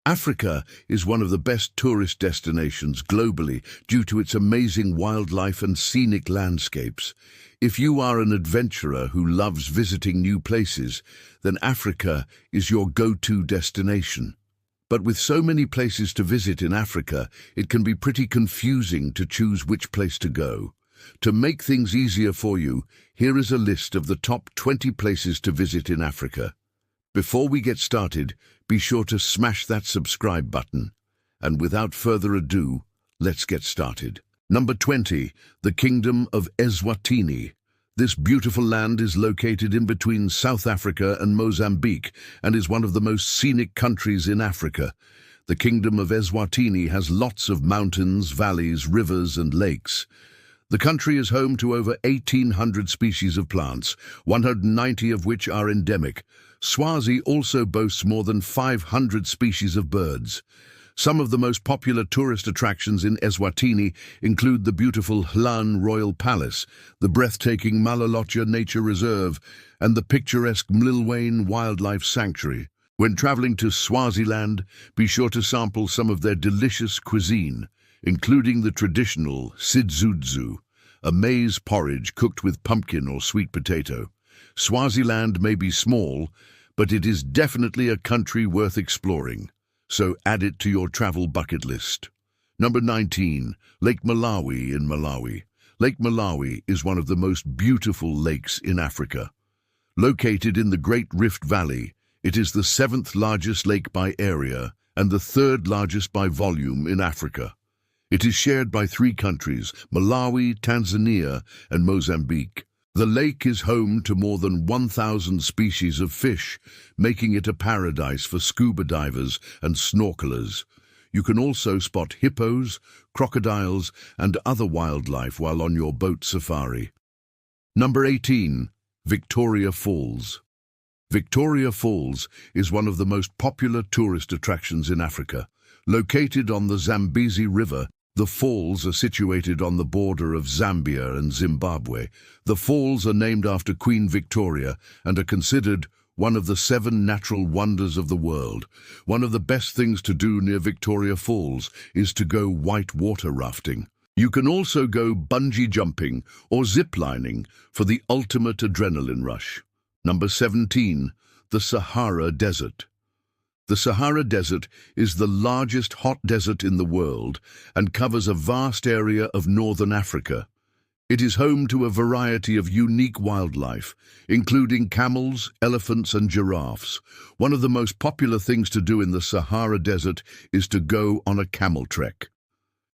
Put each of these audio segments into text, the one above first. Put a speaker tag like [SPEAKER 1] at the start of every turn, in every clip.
[SPEAKER 1] Africa is one of the best tourist destinations globally due to its amazing wildlife and scenic landscapes. If you are an adventurer who loves visiting new places, then Africa is your go-to destination. But with so many places to visit in Africa, it can be pretty confusing to choose which place to go. To make things easier for you, here is a list of the top 20 places to visit in Africa. Before we get started, be sure to smash that subscribe button. And without further ado, let's get started. Number 20, the Kingdom of Eswatini. This beautiful land is located in between South Africa and Mozambique and is one of the most scenic countries in Africa. The Kingdom of Eswatini has lots of mountains, valleys, rivers and lakes. The country is home to over 1,800 species of plants, 190 of which are endemic. Swazi also boasts more than 500 species of birds. Some of the most popular tourist attractions in Eswatini include the beautiful Hlan Royal Palace, the breathtaking Malolotja Nature Reserve, and the picturesque Mlilwane Wildlife Sanctuary. When traveling to Swaziland, be sure to sample some of their delicious cuisine, including the traditional sidzudzu, a maize porridge cooked with pumpkin or sweet potato. Swaziland may be small, but it is definitely a country worth exploring, so add it to your travel bucket list. Number 19, Lake Malawi in Malawi. Lake Malawi is one of the most beautiful lakes in Africa. Located in the Great Rift Valley, it is the 7th largest lake by area and the 3rd largest by volume in Africa. It is shared by 3 countries, Malawi, Tanzania, and Mozambique. The lake is home to more than 1,000 species of fish, making it a paradise for scuba divers and snorkelers. You can also spot hippos, crocodiles, and other wildlife while on your boat safari. Number 18, Victoria Falls. Victoria Falls is one of the most popular tourist attractions in Africa. Located on the Zambezi River, the falls are situated on the border of Zambia and Zimbabwe. The falls are named after Queen Victoria and are considered one of the 7 natural wonders of the world. One of the best things to do near Victoria Falls is to go white water rafting. You can also go bungee jumping or zip lining for the ultimate adrenaline rush. Number 17, the Sahara Desert. The Sahara Desert is the largest hot desert in the world and covers a vast area of northern Africa. It is home to a variety of unique wildlife, including camels, elephants, and giraffes. One of the most popular things to do in the Sahara Desert is to go on a camel trek.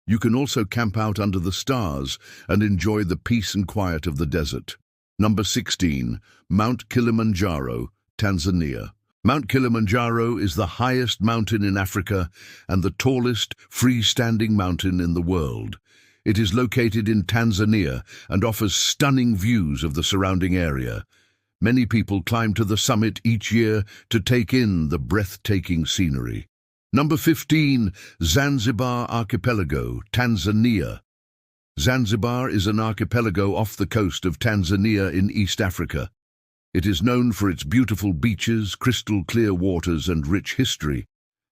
[SPEAKER 1] You can also camp out under the stars and enjoy the peace and quiet of the desert. Number 16, Mount Kilimanjaro, Tanzania. Mount Kilimanjaro is the highest mountain in Africa and the tallest freestanding mountain in the world. It is located in Tanzania and offers stunning views of the surrounding area. Many people climb to the summit each year to take in the breathtaking scenery. Number 15, Zanzibar Archipelago, Tanzania. Zanzibar is an archipelago off the coast of Tanzania in East Africa. It is known for its beautiful beaches, crystal clear waters, and rich history.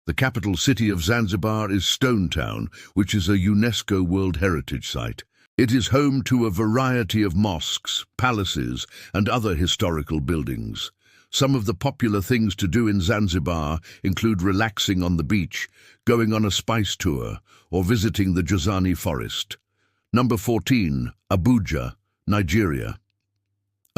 [SPEAKER 1] The capital city of Zanzibar is Stone Town, which is a UNESCO World Heritage Site. It is home to a variety of mosques, palaces, and other historical buildings. Some of the popular things to do in Zanzibar include relaxing on the beach, going on a spice tour, or visiting the Jozani Forest. Number 14, Abuja, Nigeria.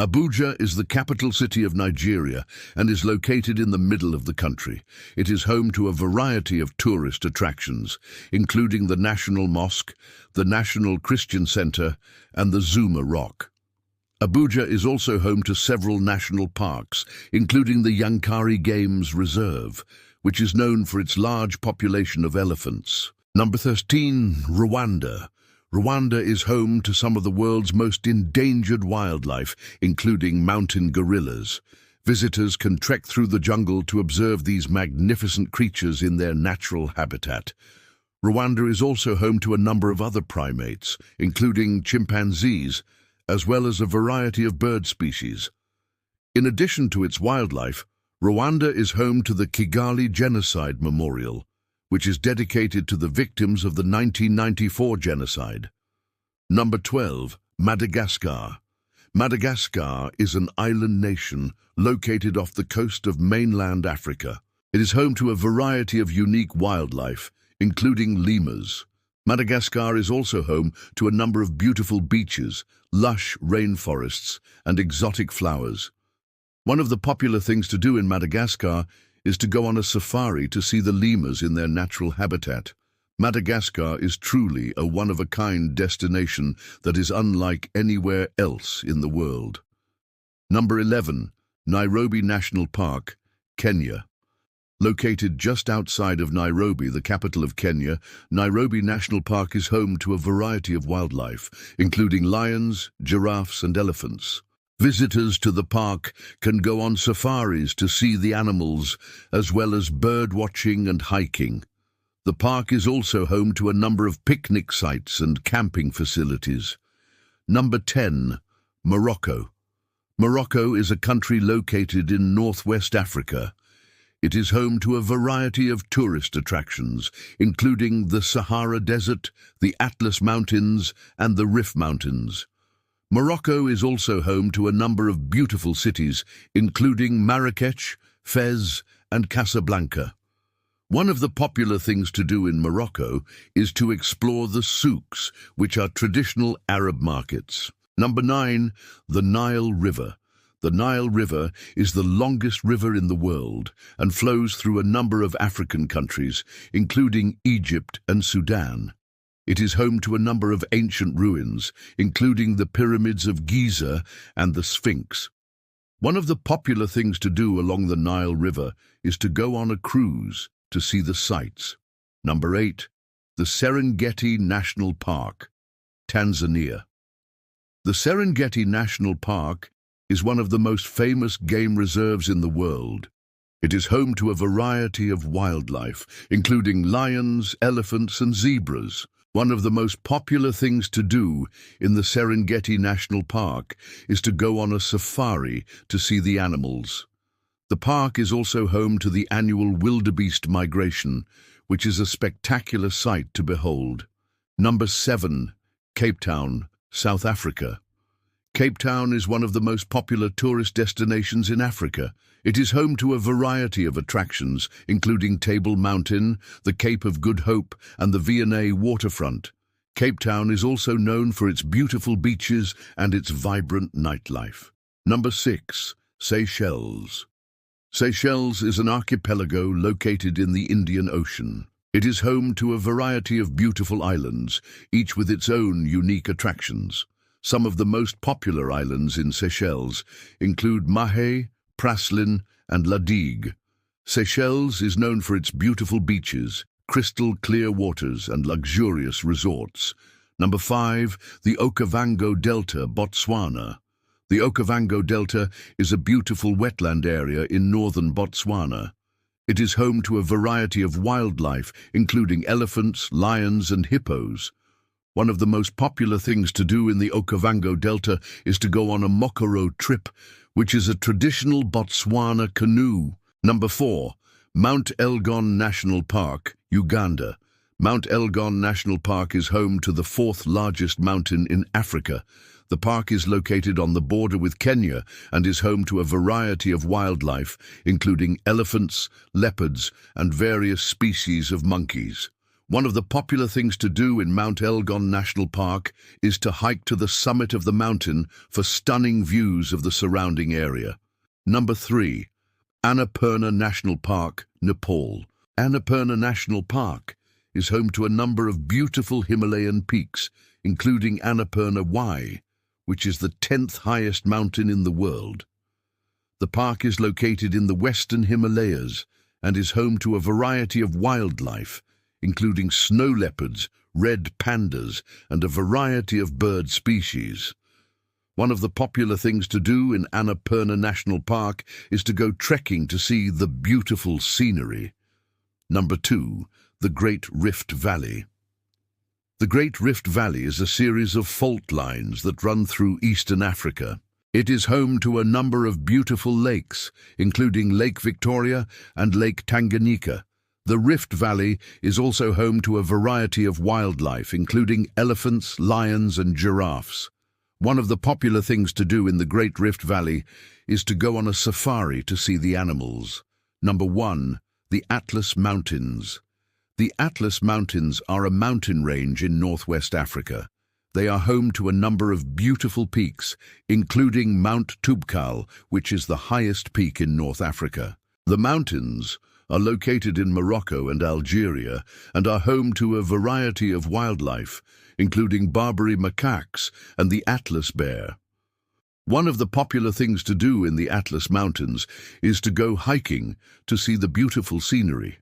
[SPEAKER 1] Abuja is the capital city of Nigeria and is located in the middle of the country. It is home to a variety of tourist attractions, including the National Mosque, the National Christian Center, and the Zuma Rock. Abuja is also home to several national parks, including the Yankari Games Reserve, which is known for its large population of elephants. Number 13, Rwanda. Rwanda is home to some of the world's most endangered wildlife, including mountain gorillas. Visitors can trek through the jungle to observe these magnificent creatures in their natural habitat. Rwanda is also home to a number of other primates, including chimpanzees, as well as a variety of bird species. In addition to its wildlife, Rwanda is home to the Kigali Genocide Memorial, which is dedicated to the victims of the 1994 genocide. Number 12. Madagascar. Madagascar is an island nation located off the coast of mainland Africa. It is home to a variety of unique wildlife, including lemurs. Madagascar is also home to a number of beautiful beaches, lush rainforests, and exotic flowers. One of the popular things to do in Madagascar is to go on a safari to see the lemurs in their natural habitat. Madagascar is truly a one-of-a-kind destination that is unlike anywhere else in the world. Number 11. Nairobi National Park, Kenya. Located just outside of Nairobi, the capital of Kenya, Nairobi National Park is home to a variety of wildlife, including lions, giraffes, and elephants. Visitors to the park can go on safaris to see the animals, as well as bird watching and hiking. The park is also home to a number of picnic sites and camping facilities. Number 10. Morocco. Morocco is a country located in northwest Africa. It is home to a variety of tourist attractions, including the Sahara Desert, the Atlas Mountains, and the Rif Mountains. Morocco is also home to a number of beautiful cities, including Marrakech, Fez, and Casablanca. One of the popular things to do in Morocco is to explore the souks, which are traditional Arab markets. Number 9. The Nile River. The Nile River is the longest river in the world and flows through a number of African countries, including Egypt and Sudan. It is home to a number of ancient ruins, including the pyramids of Giza and the Sphinx. One of the popular things to do along the Nile River is to go on a cruise to see the sights. Number 8. The Serengeti National Park, Tanzania. The Serengeti National Park is one of the most famous game reserves in the world. It is home to a variety of wildlife, including lions, elephants, and zebras. One of the most popular things to do in the Serengeti National Park is to go on a safari to see the animals. The park is also home to the annual wildebeest migration, which is a spectacular sight to behold. Number 7. Cape Town, South Africa. Cape Town is one of the most popular tourist destinations in Africa. It is home to a variety of attractions, including Table Mountain, the Cape of Good Hope, and the V&A waterfront. Cape Town is also known for its beautiful beaches and its vibrant nightlife. Number 6. Seychelles. Seychelles is an archipelago located in the Indian Ocean. It is home to a variety of beautiful islands, each with its own unique attractions. Some of the most popular islands in Seychelles include Mahé, Praslin, and La Digue. Seychelles is known for its beautiful beaches, crystal clear waters, and luxurious resorts. Number 5. The Okavango Delta, Botswana. The Okavango Delta is a beautiful wetland area in northern Botswana. It is home to a variety of wildlife, including elephants, lions, and hippos. One of the most popular things to do in the Okavango Delta is to go on a Mokoro trip, which is a traditional Botswana canoe. Number 4. Mount Elgon National Park, Uganda. Mount Elgon National Park is home to the 4th largest mountain in Africa. The park is located on the border with Kenya and is home to a variety of wildlife, including elephants, leopards, and various species of monkeys. One of the popular things to do in Mount Elgon National Park is to hike to the summit of the mountain for stunning views of the surrounding area. Number 3. Annapurna National Park, Nepal. Annapurna National Park is home to a number of beautiful Himalayan peaks, including Annapurna Y, which is the 10th highest mountain in the world. The park is located in the western Himalayas and is home to a variety of wildlife, including snow leopards, red pandas, and a variety of bird species. One of the popular things to do in Annapurna National Park is to go trekking to see the beautiful scenery. Number 2. The Great Rift Valley. The Great Rift Valley is a series of fault lines that run through eastern Africa. It is home to a number of beautiful lakes, including Lake Victoria and Lake Tanganyika. The Rift Valley is also home to a variety of wildlife, including elephants, lions, and giraffes. One of the popular things to do in the Great Rift Valley is to go on a safari to see the animals. Number 1. The Atlas Mountains. The Atlas Mountains are a mountain range in northwest Africa. They are home to a number of beautiful peaks, including Mount Toubkal, which is the highest peak in North Africa. The mountains are located in Morocco and Algeria and are home to a variety of wildlife, including Barbary macaques and the Atlas bear. One of the popular things to do in the Atlas Mountains is to go hiking to see the beautiful scenery.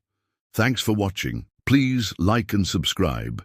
[SPEAKER 1] Thanks for watching. Please like and subscribe.